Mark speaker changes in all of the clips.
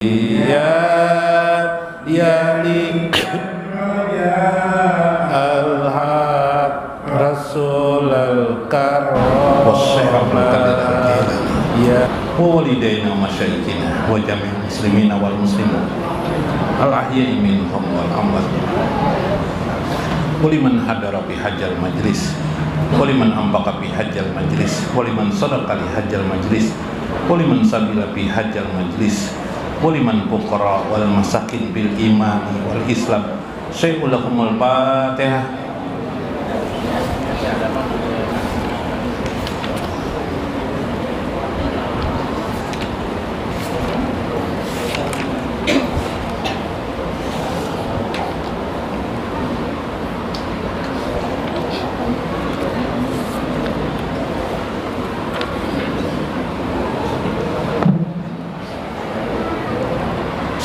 Speaker 1: yali al-haq rasulul karam ya walidaina masyayikhina wa jami'il muslimina wal muslimat al-ahya'i minhum wal amwat waliman hadara bi hajjal majlis waliman ambaka bi hajjal majlis waliman sadaqa li hajjal majlis waliman sabila bi hajjal majlis waliman fuqara wal masakin bil iman wal islam syai'ul lahumul fatihah.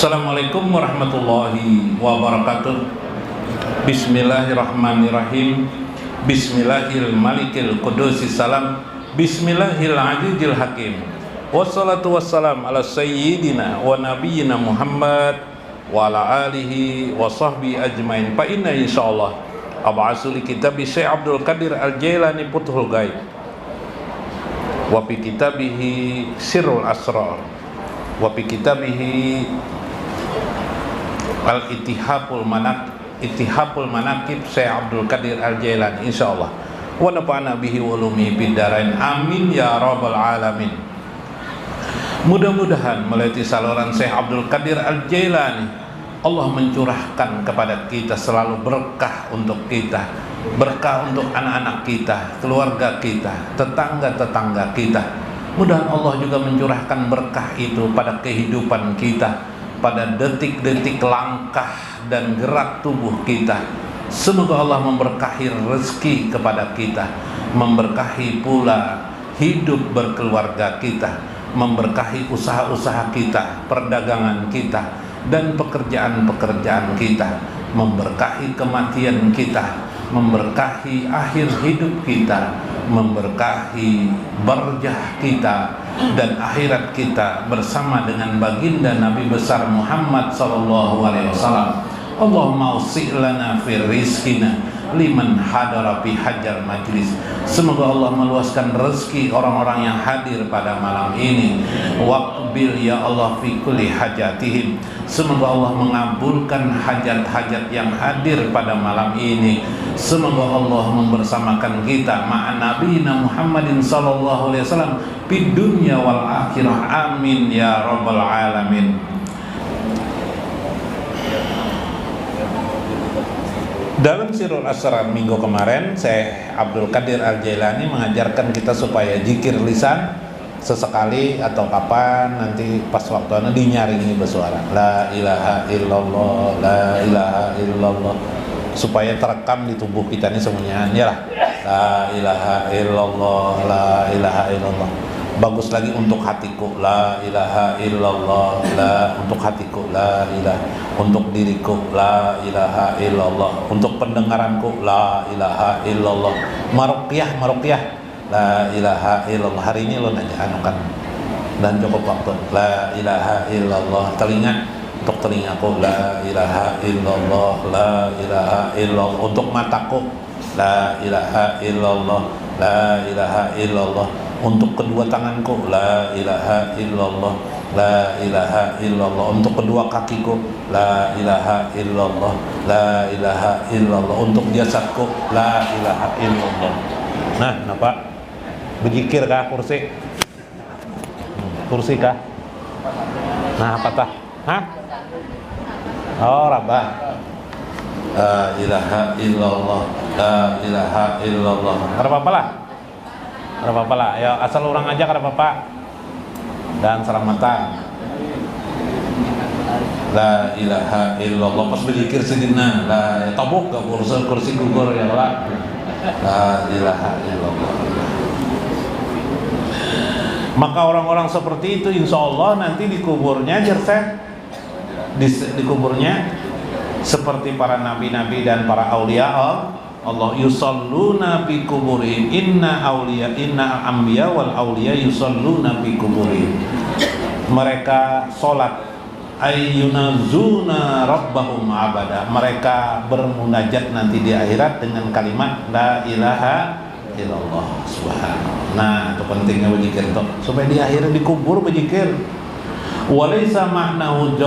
Speaker 1: Assalamualaikum warahmatullahi wabarakatuh. Bismillahirrahmanirrahim. Bismillahil malikil qudusis salam. Bismillahil azizil hakim. Wassalatu wassalam ala sayyidina wa nabiyyina Muhammad wa ala alihi wa sahbihi ajmain. Fa inna insyaallah ab'asu li kitabi Syekh Abdul Qadir Al-Jailani Futhul Ghaib wa fi kitabihi Sirrul Asrar wa fi kitabihi Al-Ittihaful Manaqib Syekh Abdul Qadir Al-Jailani insyaallah wa nafa'ana bihi wa ulumi fid dharain amin ya rabbal alamin. Mudah-mudahan melalui saluran Syekh Abdul Qadir Al-Jailani Allah mencurahkan kepada kita selalu berkah untuk kita, berkah untuk anak-anak kita, keluarga kita, tetangga-tetangga kita. Mudah Allah juga mencurahkan berkah itu pada kehidupan kita, pada detik-detik langkah dan gerak tubuh kita. Semoga Allah memberkahi rezeki kepada kita, memberkahi pula hidup berkeluarga kita, memberkahi usaha-usaha kita, perdagangan kita, dan pekerjaan-pekerjaan kita, memberkahi kematian kita, memberkahi akhir hidup kita, memberkahi barjah kita dan akhirat kita bersama dengan baginda Nabi besar Muhammad sallallahu alaihi wasallam. Allahumma usi' lana fi rizqina liman hadara fi hajjal majlis. Semoga Allah meluaskan rezeki orang-orang yang hadir pada malam ini. Waqbil ya Allah fi kulli hajatihim. Semoga Allah mengabulkan hajat-hajat yang hadir pada malam ini. Semoga Allah membersamakan kita ma'an nabiyina Muhammadin sallallahu alaihi wasallam fid dunya wal akhirah. Amin ya rabbal alamin. Dalam Sirrul Asrar minggu kemarin, Syekh Abdul Qadir Al-Jailani mengajarkan kita supaya zikir lisan sesekali atau kapan nanti pas waktunya dinyaringi bersuara la ilaha illallah, la ilaha illallah, supaya terekam di tubuh kita ini semuanya. Yalah, la ilaha illallah, la ilaha illallah. Bagus lagi untuk hatiku, la ilaha illallah, la, untuk hatiku, la ilaha, untuk diriku, la ilaha illallah, untuk pendengaranku, la ilaha illallah. Maruqyah, la ilaha illallah. Hari ini lo nanya anukan dan cukup waktu, la ilaha illallah. Telinga, untuk telingaku, la ilaha illallah, la ilaha illallah. Untuk mataku, la ilaha illallah, la ilaha illallah. Untuk kedua tanganku, la ilaha illallah, la ilaha illallah. Untuk kedua kakiku, la ilaha illallah, la ilaha illallah. Untuk jasadku, la ilaha illallah. Nah, kenapa? Berzikir kah kursi? Kursi kah? Nah, apa tah? Hah? Oh, rabah. La ilaha illallah, la ilaha illallah. Apa lah? Apa lah? Ya, asal orang aja kada apa-apa. Dan selamatan. La ilaha illallah. Pas berzikir sedina, la tabuk ke kursi gugur ya Allah. La ilaha illallah. Maka orang-orang seperti itu insya Allah nanti dikuburnya jerset dikuburnya seperti para nabi-nabi dan para aulia Allah. Yusalluna fi kuburihim, inna anbiya wal aulia yusalluna fi kuburihim. Mereka sholat ayyunazuna rabbahum abada. Mereka bermunajat nanti di akhirat dengan kalimat la ilaha illallah subhanallah. Nah, itu pentingnya berzikir tuh, supaya di akhirat dikubur berzikir. Walaysa ma'nahu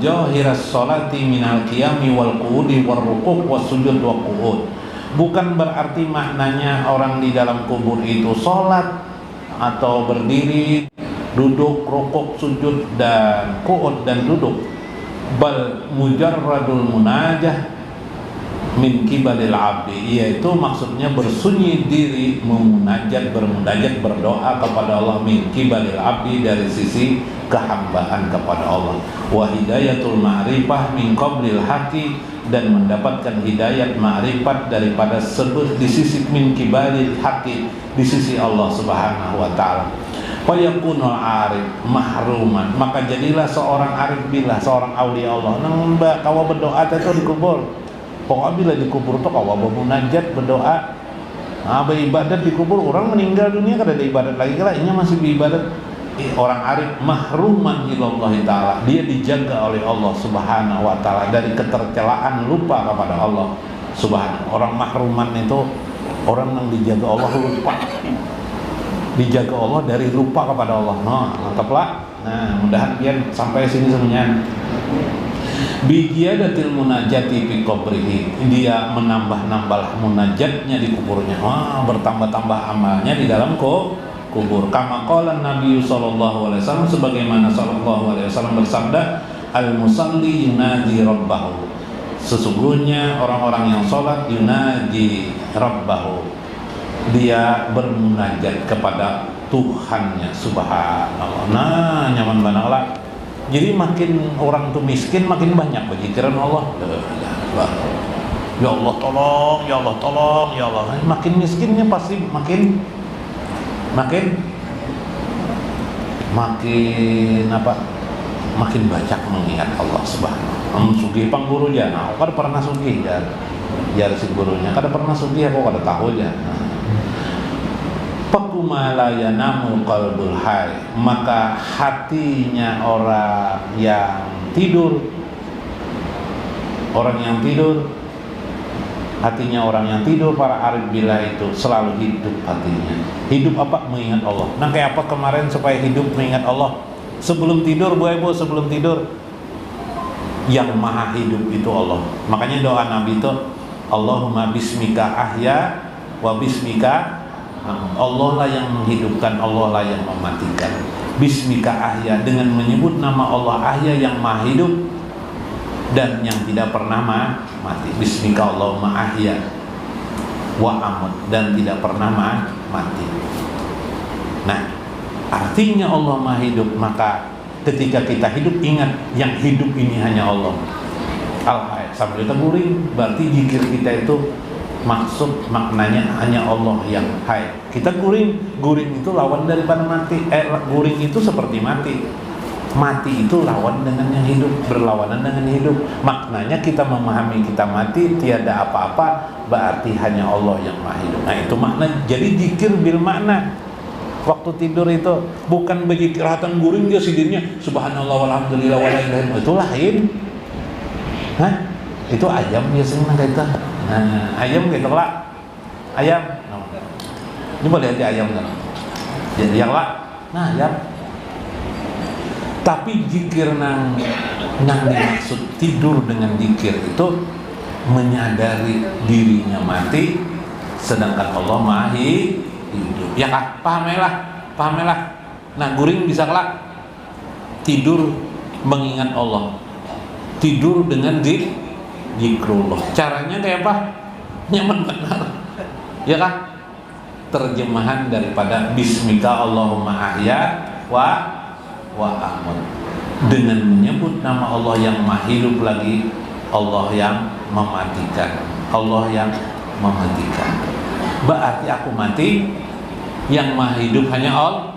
Speaker 1: jahiras sholati minal qiyami wal qu'udi war ruku' was sujud wa qu'ud. Bukan berarti maknanya orang di dalam kubur itu sholat atau berdiri, duduk, rukuk, sujud dan qu'ud dan duduk. Bal mujarradul munajah min kibalil abdi, yaitu maksudnya bersunyi diri, bermunajat, berdoa kepada Allah, min kibalil abdi, dari sisi kehambaan kepada Allah. Wa hidayatul ma'rifah min qablil haqi, dan mendapatkan hidayat ma'rifat daripada di sisi min kibalil haqi, di sisi Allah Subhanahu wa taala. Fayakunul arif mahruman, maka jadilah seorang arif billah, seorang aulia Allah. Nang kawa berdoa itu dikubur. Pokoknya bila dikubur tuh kawa bermunajat, berdoa, beribadat dikubur. Orang meninggal dunia kada ada ibadat lagi lah, ini masih beribadat. Orang arif mahruman ilallahi ta'ala, dia dijaga oleh Allah Subhanahu wa ta'ala dari ketercelaan lupa kepada Allah Subhanahu. Orang mahruman itu orang yang dijaga Allah lupa, dijaga Allah dari lupa kepada Allah. Nah, mantaplah. Nah, mudahan biar sampai sini semuanya. Bijiyadatil munajati fi qabrihi, dia menambah-nambah munajatnya di kuburnya. Bertambah-tambah amalnya di dalam kubur. Kama qala Nabi sallallahu alaihi wasallam, sebagaimana sallallahu alaihi wasallam bersabda, al musalli yunaji rabbahu, sesungguhnya orang-orang yang sholat yunaji rabbahu, dia bermunajat kepada Tuhannya Subhanallah. Nah, nyaman banget lah. Jadi makin orang tuh miskin, makin banyak berzikiran Allah. Ya Allah tolong, ya Allah tolong, ya Allah. Makin miskinnya pasti makin apa? Makin banyak mengingat Allah Subhanahu. Sugih pang guru ya. Nah, kada pernah sugih ya. Ya si gurunya kada pernah sugih, aku kada tahu ya. Fakuma la yanamul qalbul hayy, maka hatinya orang yang tidur, hatinya orang yang tidur, para arif billah itu selalu hidup hatinya. Hidup apa? Mengingat Allah. Nah, kayak apa kemarin supaya hidup mengingat Allah? Sebelum tidur, Bu Ibu, sebelum tidur, yang maha hidup itu Allah. Makanya doa Nabi itu, Allahumma bismika ahya wa bismika, Allah lah yang menghidupkan, Allah lah yang mematikan. Bismika ahya, dengan menyebut nama Allah ahya yang maha hidup dan yang tidak pernah mati. Bismika Allahumma ahya wa amut, dan tidak pernah mati. Nah, artinya Allah maha hidup, maka ketika kita hidup, ingat yang hidup ini hanya Allah. Al-Hayy, sambil kita guring, berarti zikir kita itu maksud maknanya hanya Allah yang Hayy. Kita guring itu lawan daripada mati. Guring itu seperti mati. Mati itu lawan dengan yang hidup, berlawanan dengan hidup. Maknanya kita memahami kita mati, tiada apa-apa, berarti hanya Allah yang maha hidup. Nah, itu makna. Jadi zikir bil makna. Waktu tidur itu bukan berzikir hatan guring dia sidinnya subhanallah walhamdulillah wala ilaha illallah, itu lain. Hah? Itu ayam biasanya kayak itu. Nah, ayam gitu lah. Ayam. Ini boleh lihat ayam kan? Jadi yang lah. Nah, ayam. Tapi zikir nang dimaksud tidur dengan zikir itu menyadari dirinya mati, sedangkan Allah maha hidup. Ya kah? Pahamelah. Nah, guring bisa kelak tidur mengingat Allah. Tidur dengan zikrullah. Caranya kayak apa? Nyaman benar. Ya kah? Terjemahan daripada bismika Allahumma ahya wa amut. Dengan menyebut nama Allah yang maha hidup, lagi Allah yang mematikan. Allah yang mematikan. Berarti aku mati, yang maha hidup hanya Allah.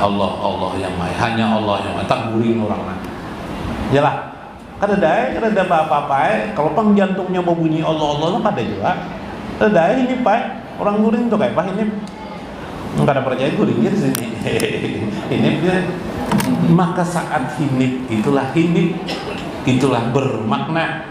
Speaker 1: Allah yang maha, hanya Allah yang maha. Tak guring orang mati. Yalah. Kada ada apa-apa. Kalau pang jantungnya mau bunyi Allah kada juga. Kada ini Pak. Orang guring tuh kayak Pak ini. Kada percaya guring di sini. hinip ya. Maka saat hinip itulah bermakna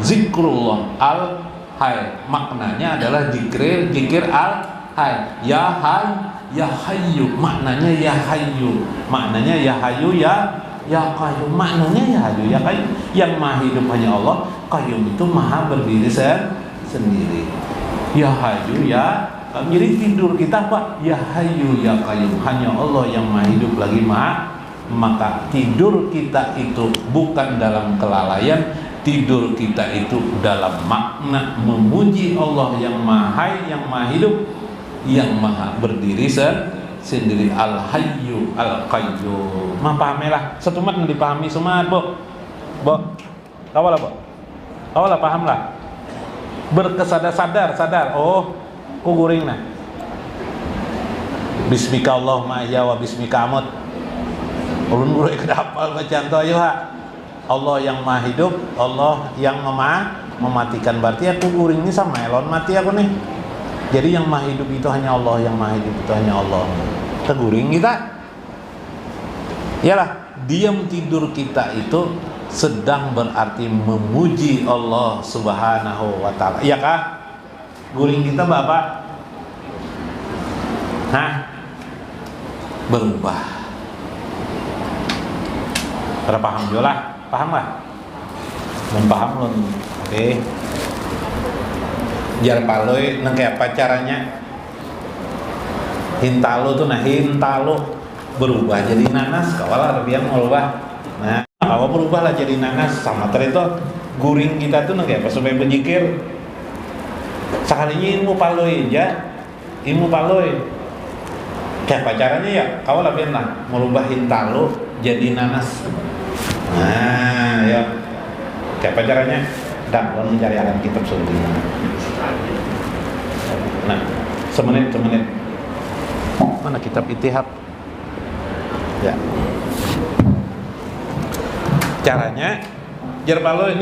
Speaker 1: zikrullah al-hay. Maknanya adalah zikir al-hay. Ya hay, ya hayyu. Maknanya ya hayyu. Maknanya ya hayyu ya qayyum. Maknanya ya hayyu ya qayyum. Yang maha hidup hanya Allah, qayyum itu maha berdiri sendiri. Ya hayyu ya. Jadi tidur kita apa? Ya hayyu ya qayyum. Hanya Allah yang maha hidup lagi maha. Maka tidur kita itu bukan dalam kelalaian, tidur kita itu dalam makna memuji Allah yang maha, yang maha hidup, yang maha berdiri sendiri, al-hayyu al-qayyum. Pahamilah satu mat dipahami semua, Bo. Kawalah, Bo. Kawalah paham lah. Berkesadar-sadar. Oh, ku guring nah. Bismika Allahumma ahya wa bismika amut. Ulun guru kedapal bacaan to ayo ha. Allah yang maha hidup, Allah yang mematikan. Berarti aku guring ini sama elon mati aku nih. Jadi yang maha hidup itu hanya Allah, yang maha hidup itu hanya Allah. Teguring kita. Iyalah, diam tidur kita itu sedang berarti memuji Allah Subhanahu wa taala. Iya kah? Guring kita Bapak. Berubah. Pada paham juga lah, paham lah. Belum paham belum? Oke. Jar paloi nang kayak apa caranya? Hintalo tuh hintalo berubah jadi nanas, kawalah biar merubah. Nah, kalau berubah lah jadi nanas sama itu guring kita tuh nang kayak apa supaya berzikir. Sekalinya ilmu paloi aja, ilmu paloi. Kayak apa caranya ya? Kawalah biar lah merubah hintalo jadi nanas. Nah, ya. Kayak apa caranya? Dan lo mencari alam kitab suci. Nah, semenit. Mana kitab Itihab? Ya. Caranya jerpaloy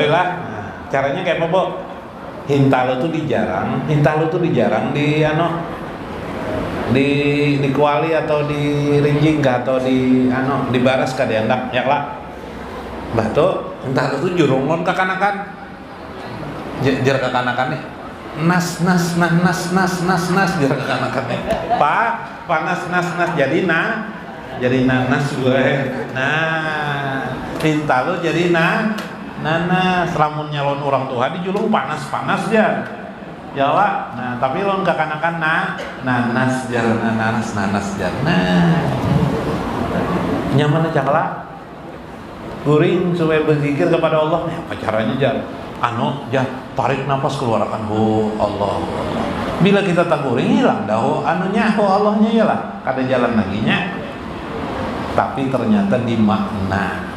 Speaker 1: lah. Nah, caranya kayak apa, Bo? Hintalo tuh dijarang di kuali atau di rinjing atau di baras kada hendak ya lah. Batu entah itu jurungon kakanakan jar kakanakan nih nas jar kakanakan nih panas nas jadi nanas gue tinta lu jadi nanas lamun nyalon orang tua di julung panas ya lah. Nah tapi lo kakanakan nanas jar nyaman aja lah. Guring supaya berzikir kepada Allah. Apa caranya jar? Tarik nafas keluarkan Allah. Bila kita tak guring hilang dah Allahnya ya lah. Kada jalan laginya. Tapi ternyata di makna.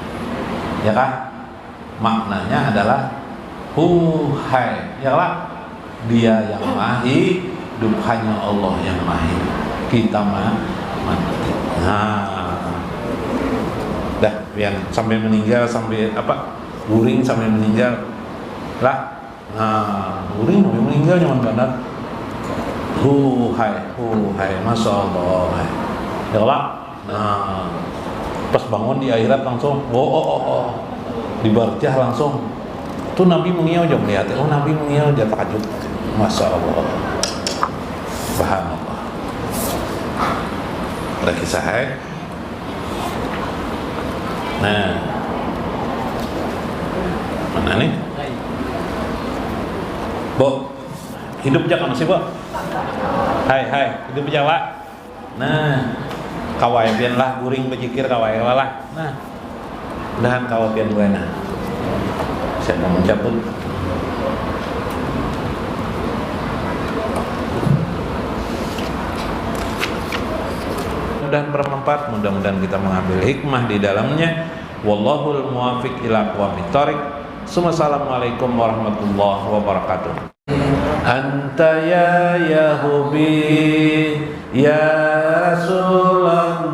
Speaker 1: Ya kah? Maknanya adalah hai. Ya lah. Dia yang maha hidup, hanya Allah yang maha hidup. Kita mati. Dah, biar sampai meninggal, sampai guring sampai meninggal lah. Guring sampai meninggal nyaman benar. Hai, masya Allah. Ya lah. Pas bangun di akhirat langsung, dibarjah langsung. Tuh Nabi mengiau aja melihat. Nabi mengiau aja takjub. Masya Allah. Subhanallah. Ada kisah Nah, mana nih? Bo, hidup aja kan sih, Bo? Hai, hidup aja lah. Nah, kawai pian lah, guring berzikir kawai lah. Nah, dahan kawai pian gue nah. Saya mau mencabut. Mudah-mudahan bermanfaat, mudah-mudahan kita mengambil hikmah di dalamnya. Wallahul muwaffiq ila aqwamit thoriq. Assalamualaikum warahmatullahi wabarakatuh. Anta ya Yahubi ya Rasulullah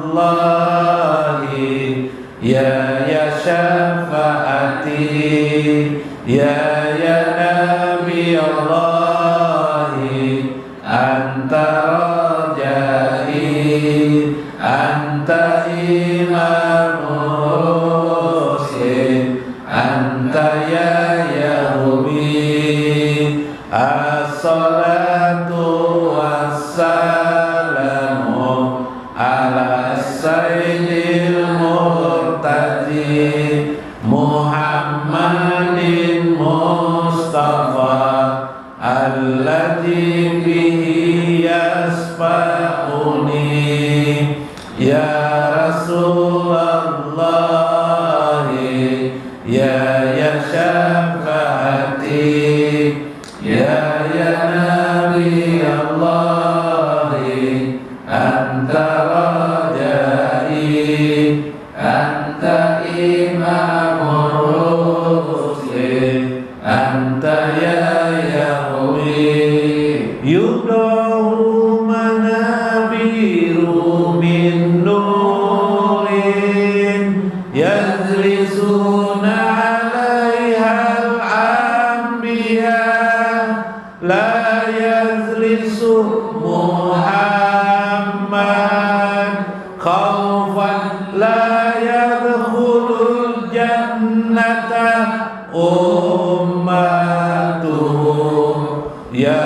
Speaker 1: ya syafaati ya Nabi Allah anta rajai anta imamul rusul, anta ya Yahudi, as-salatu wassalamu ala sayyidil murtadi Muhammadin Mustafa alladzi bihi yasfa'uni ya Rasulullah ya syafaati ya Nabi Allah anta rajai anta imamul rusul anta ya Yahwi yudahu manabiru min nurin yazlisuna alaiha al-anbiya la yazlisu Muhammad khawfan la yadkhulul jannata ummatuhu ya